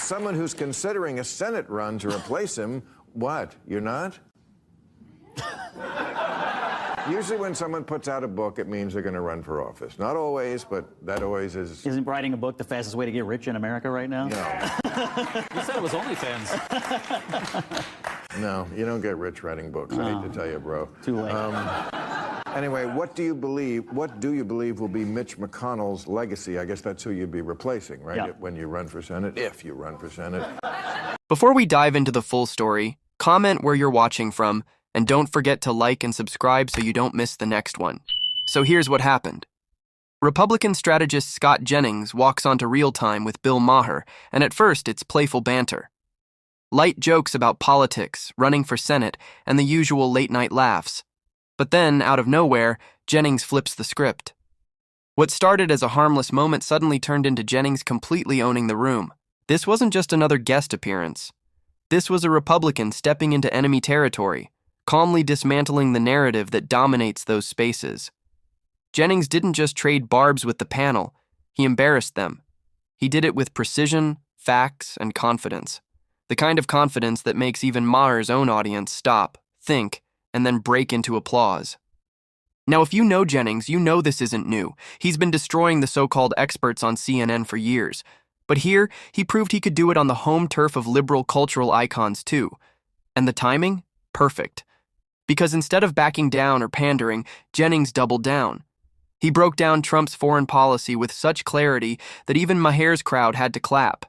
Someone who's considering a Senate run to replace him, what? You're not? Usually when someone puts out a book, it means they're going to run for office. Not always, but that always is. Isn't writing a book the fastest way to get rich in America right now? No. You said it was OnlyFans. No, you don't get rich writing books. I hate to tell you, bro. Too late. Anyway, what do you believe will be Mitch McConnell's legacy? I guess that's who you'd be replacing, right? Yeah. When you run for Senate, if you run for Senate. Before we dive into the full story, comment where you're watching from, and don't forget to like and subscribe so you don't miss the next one. So here's what happened. Republican strategist Scott Jennings walks onto Real Time with Bill Maher, and at first it's playful banter. Light jokes about politics, running for Senate, and the usual late-night laughs. But then, out of nowhere, Jennings flips the script. What started as a harmless moment suddenly turned into Jennings completely owning the room. This wasn't just another guest appearance. This was a Republican stepping into enemy territory, calmly dismantling the narrative that dominates those spaces. Jennings didn't just trade barbs with the panel, he embarrassed them. He did it with precision, facts, and confidence. The kind of confidence that makes even Maher's own audience stop, think, and then break into applause. Now, if you know Jennings, you know this isn't new. He's been destroying the so-called experts on CNN for years. But here, he proved he could do it on the home turf of liberal cultural icons too. And the timing? Perfect. Because instead of backing down or pandering, Jennings doubled down. He broke down Trump's foreign policy with such clarity that even Maher's crowd had to clap.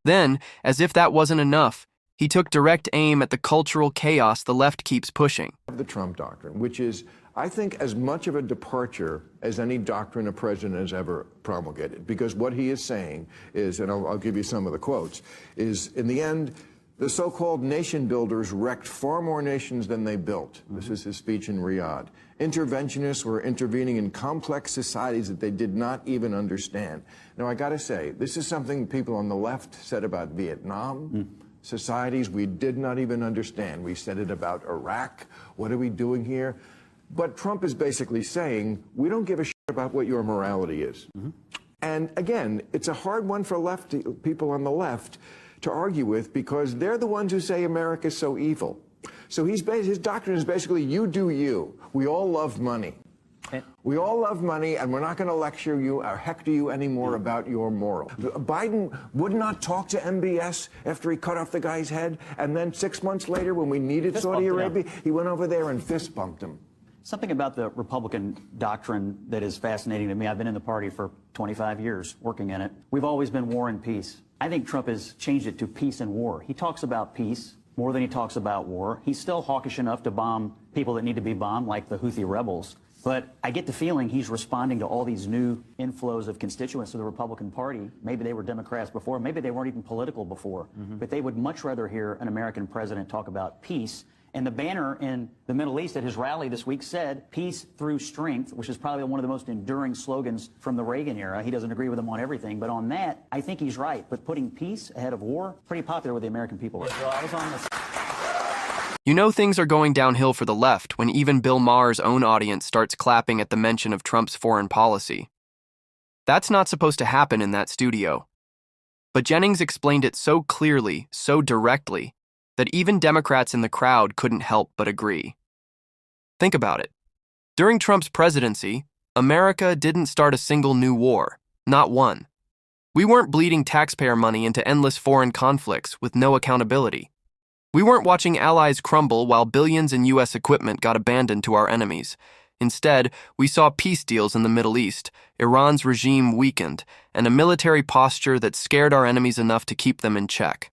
Then, as if that wasn't enough, he took direct aim at the cultural chaos the left keeps pushing. The Trump doctrine, which is, I think, as much of a departure as any doctrine a president has ever promulgated. Because what he is saying is, and I'll give you some of the quotes, is in the end, the so-called nation builders wrecked far more nations than they built. This is his speech in Riyadh. Interventionists were intervening in complex societies that they did not even understand. Now, I got to say, this is something people on the left said about Vietnam. Societies we did not even understand. We said it about Iraq. What are we doing here? But Trump is basically saying, we don't give a shit about what your morality is. And again, it's a hard one for people on the left to argue with because they're the ones who say America's so evil. So his doctrine is basically, you do you. We all love money. We all love money, and we're not going to lecture you or hector you anymore about your moral. Biden would not talk to MBS after he cut off the guy's head, and then 6 months later, when we needed Saudi Arabia, he went over there and fist bumped him. Something about the Republican doctrine that is fascinating to me. I've been in the party for 25 years, working in it. We've always been war and peace. I think Trump has changed it to peace and war. He talks about peace more than he talks about war. He's still hawkish enough to bomb people that need to be bombed, like the Houthi rebels. But I get the feeling he's responding to all these new inflows of constituents to the Republican Party. Maybe they were Democrats before, maybe they weren't even political before, but they would much rather hear an American president talk about peace. And the banner in the Middle East at his rally this week said, peace through strength, which is probably one of the most enduring slogans from the Reagan era. He doesn't agree with him on everything, but on that, I think he's right. But putting peace ahead of war, pretty popular with the American people. So I was on this. You know things are going downhill for the left when even Bill Maher's own audience starts clapping at the mention of Trump's foreign policy. That's not supposed to happen in that studio. But Jennings explained it so clearly, so directly, that even Democrats in the crowd couldn't help but agree. Think about it. During Trump's presidency, America didn't start a single new war, not one. We weren't bleeding taxpayer money into endless foreign conflicts with no accountability. We weren't watching allies crumble while billions in U.S. equipment got abandoned to our enemies. Instead, we saw peace deals in the Middle East, Iran's regime weakened, and a military posture that scared our enemies enough to keep them in check.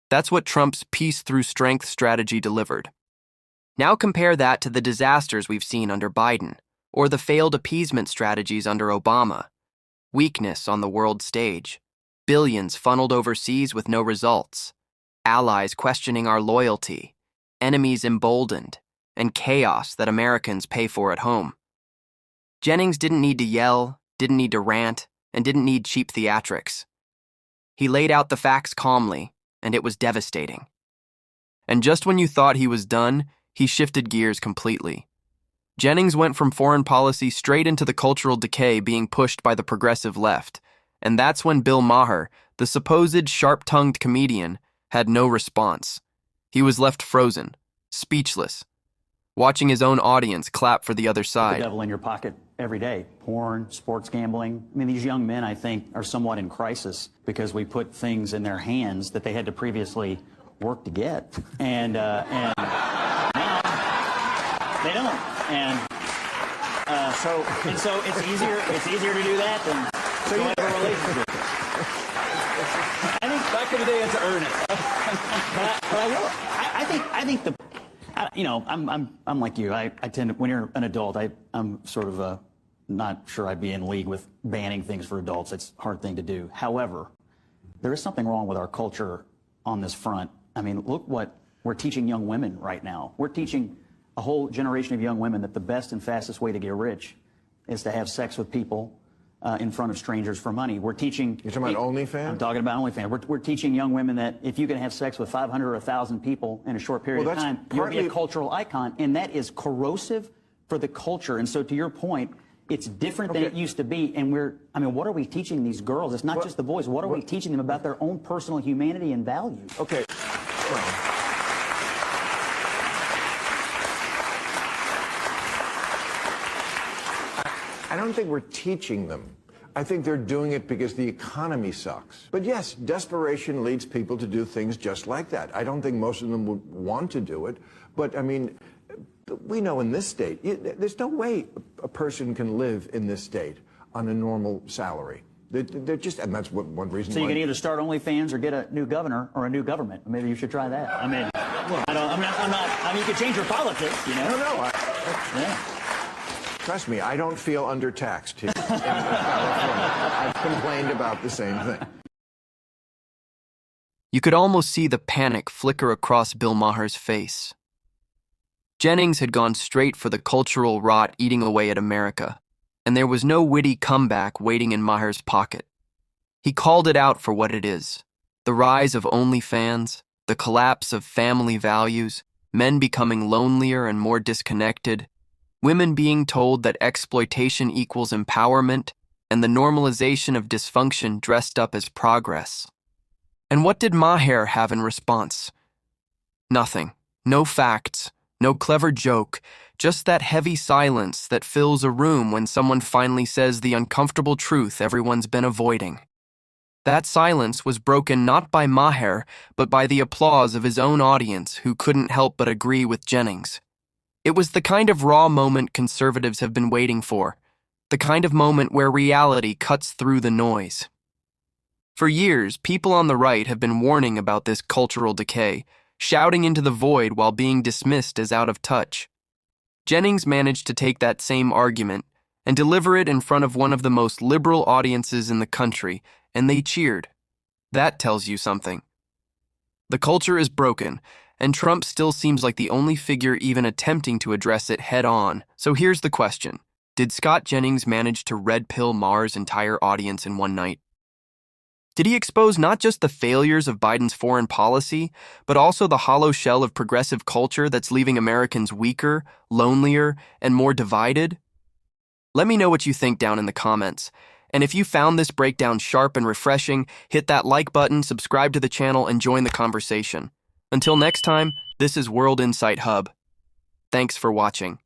That's what Trump's peace through strength strategy delivered. Now compare that to the disasters we've seen under Biden, or the failed appeasement strategies under Obama. Weakness on the world stage, billions funneled overseas with no results, allies questioning our loyalty, enemies emboldened, and chaos that Americans pay for at home. Jennings didn't need to yell, didn't need to rant, and didn't need cheap theatrics. He laid out the facts calmly, and it was devastating. And just when you thought he was done, he shifted gears completely. Jennings went from foreign policy straight into the cultural decay being pushed by the progressive left, and that's when Bill Maher, the supposed sharp-tongued comedian had no response. He was left frozen, speechless, watching his own audience clap for the other The side. devil in your pocket every day. Porn, sports gambling. I mean, these young men, I think, are somewhat in crisis because we put things in their hands that they had to previously work to get. And now they don't. And so it's easier to do that than to have a relationship. I think back in the day, it's to earn it. I think I'm like you. I tend to, when you're an adult, I'm sort of not sure I'd be in league with banning things for adults. It's a hard thing to do. However, there is something wrong with our culture on this front. I mean, look what we're teaching young women right now. We're teaching a whole generation of young women that the best and fastest way to get rich is to have sex with people in front of strangers for money. We're teaching... You're talking about OnlyFans? I'm talking about OnlyFans. We're teaching young women that if you can have sex with 500 or 1,000 people in a short period of time, you'll be a cultural icon, and that is corrosive for the culture. And so to your point, it's different than it used to be, and what are we teaching these girls? It's not just the boys. What are we teaching them about their own personal humanity and values? Okay. Well, I don't think we're teaching them. I think they're doing it because the economy sucks. But yes, desperation leads people to do things just like that. I don't think most of them would want to do it. But, I mean, we know in this state, there's no way a person can live in this state on a normal salary. They're just, and that's one reason So why. you can either start OnlyFans or get a new governor or a new government. Maybe you should try that. I mean, you could change your politics, you know? No. Yeah. Trust me, I don't feel undertaxed here in California. I've complained about the same thing. You could almost see the panic flicker across Bill Maher's face. Jennings had gone straight for the cultural rot eating away at America, and there was no witty comeback waiting in Maher's pocket. He called it out for what it is: the rise of OnlyFans, the collapse of family values, men becoming lonelier and more disconnected, women being told that exploitation equals empowerment, and the normalization of dysfunction dressed up as progress. And what did Maher have in response? Nothing. No facts. No clever joke. Just that heavy silence that fills a room when someone finally says the uncomfortable truth everyone's been avoiding. That silence was broken not by Maher, but by the applause of his own audience, who couldn't help but agree with Jennings. It was the kind of raw moment conservatives have been waiting for, the kind of moment where reality cuts through the noise. For years, people on the right have been warning about this cultural decay, shouting into the void while being dismissed as out of touch. Jennings managed to take that same argument and deliver it in front of one of the most liberal audiences in the country, and they cheered. That tells you something. The culture is broken, and Trump still seems like the only figure even attempting to address it head-on. So here's the question. Did Scott Jennings manage to red-pill Maher's entire audience in one night? Did he expose not just the failures of Biden's foreign policy, but also the hollow shell of progressive culture that's leaving Americans weaker, lonelier, and more divided? Let me know what you think down in the comments. And if you found this breakdown sharp and refreshing, hit that like button, subscribe to the channel, and join the conversation. Until next time, this is World Insight Hub. Thanks for watching.